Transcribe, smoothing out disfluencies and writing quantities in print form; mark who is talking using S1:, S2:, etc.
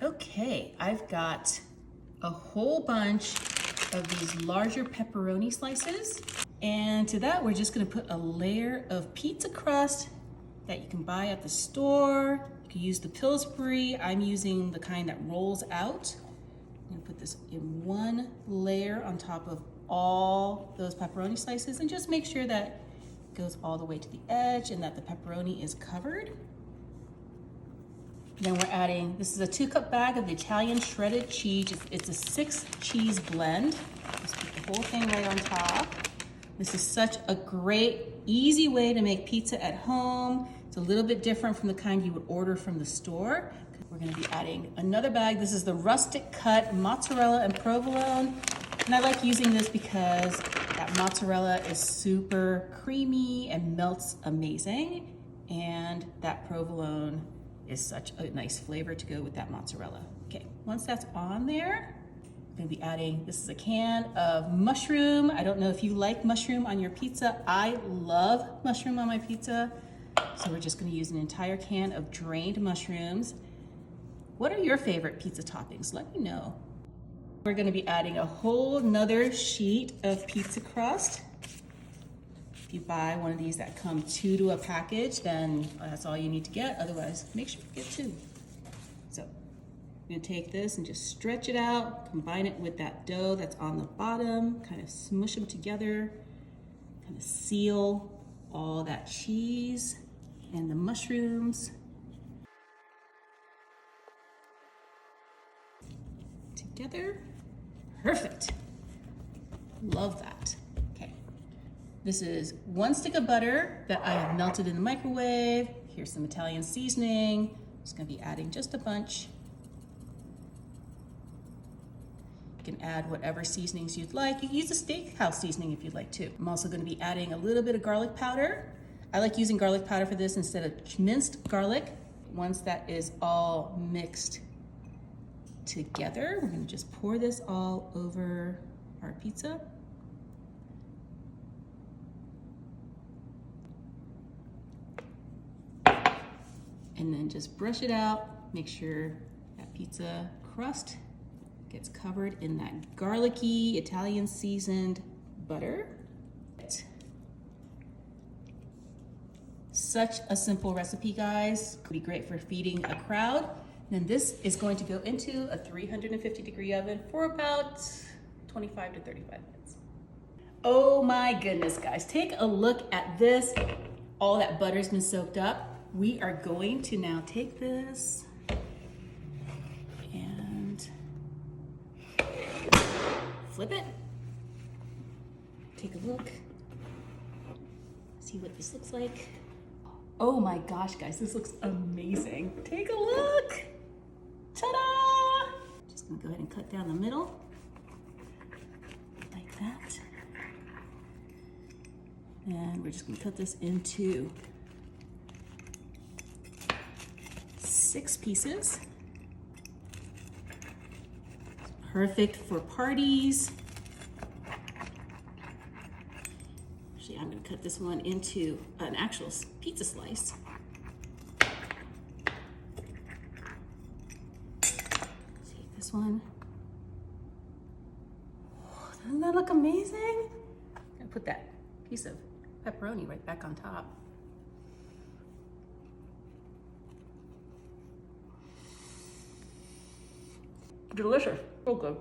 S1: Okay, I've got a whole bunch of these larger pepperoni slices. And to that, we're just gonna put a layer of pizza crust that you can buy at the store. You can use the Pillsbury. I'm using the kind that rolls out. I'm gonna put this in one layer on top of all those pepperoni slices and just make sure that it goes all the way to the edge and that the pepperoni is covered. Then we're adding, this is a 2-cup bag of the Italian shredded cheese. It's a 6 cheese blend. Just put the whole thing right on top. This is such a great, easy way to make pizza at home. It's a little bit different from the kind you would order from the store. We're gonna be adding another bag. This is the rustic cut mozzarella and provolone. And I like using this because that mozzarella is super creamy and melts amazing. And that provolone is such a nice flavor to go with that mozzarella. Okay, once that's on there, I'm gonna be adding, this is a can of mushroom. I don't know if you like mushroom on your pizza. I love mushroom on my pizza. So we're just gonna use an entire can of drained mushrooms. What are your favorite pizza toppings? Let me know. We're gonna be adding a whole nother sheet of pizza crust. If you buy one of these that come 2 to a package, then that's all you need to get. Otherwise, make sure you get 2. So I'm gonna take this and just stretch it out, combine it with that dough that's on the bottom, kind of smush them together, kind of seal all that cheese and the mushrooms together. Perfect. Love that. Okay. This is 1 stick of butter that I have melted in the microwave. Here's some Italian seasoning. I'm just gonna be adding just a bunch. You can add whatever seasonings you'd like. You can use a steakhouse seasoning if you'd like to. I'm also gonna be adding a little bit of garlic powder. I like using garlic powder for this instead of minced garlic. Once that is all mixed together, we're gonna just pour this all over our pizza. And then just brush it out. Make sure that pizza crust gets covered in that garlicky, Italian seasoned butter. Such a simple recipe, guys. Could be great for feeding a crowd. And this is going to go into a 350-degree oven for about 25 to 35 minutes. Oh my goodness, guys. Take a look at this. All that butter's been soaked up. We are going to now take this and flip it. Take a look. See what this looks like. Oh my gosh, guys, this looks amazing. Take a look. Ta-da! Just gonna go ahead and cut down the middle, like that. And we're just gonna cut this into 6 pieces. Perfect for parties. Actually, I'm gonna cut this one into an actual pizza slice. See this one. Oh, doesn't that look amazing? I'm gonna put that piece of pepperoni right back on top. Delicious, so good.